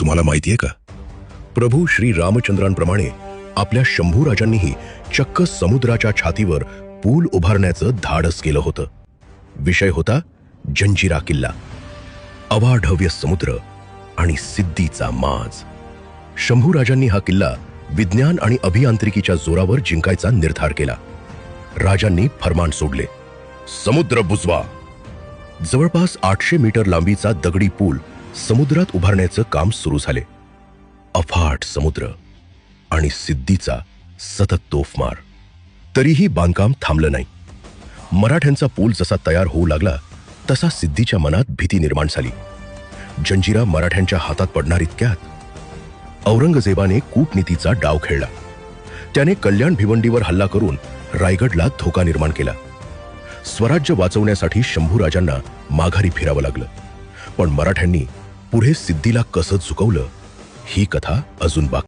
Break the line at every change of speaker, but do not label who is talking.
तुम्हाला माहितीये का, प्रभू श्री रामचंद्रांप्रमाणे आपल्या शंभूराजांनीही चक्क समुद्राच्या छातीवर पूल उभारण्याचं धाडस केलं होतं. विषय होता जंजिरा किल्ला. अवाढव्य समुद्र आणि सिद्धीचा माज. शंभूराजांनी हा किल्ला विज्ञान आणि अभियांत्रिकीच्या जोरावर जिंकायचा निर्धार केला. राजांनी फरमान सोडले, समुद्र बुजवा. जवळपास 800 मीटर लांबीचा दगडी पूल समुद्रात उभारण्याचं काम सुरू झाले. अफाट समुद्र आणि सिद्धीचा सतत तोफमार. तरीही बांधकाम थांबलं नाही. मराठ्यांचा पूल जसा तयार होऊ लागला तसा सिद्धीच्या मनात भीती निर्माण झाली. जंजिरा मराठ्यांच्या हातात पडणार इतक्यात औरंगजेबाने कूटनीतीचा डाव खेळला. त्याने कल्याण भिवंडीवर हल्ला करून रायगडला धोका निर्माण केला. स्वराज्य वाचवण्यासाठी शंभूराजांना माघारी फिरावं लागलं. पण मराठ्यांनी पुढे सिद्धीला कसं झुकवलं ही कथा अजून बाकी.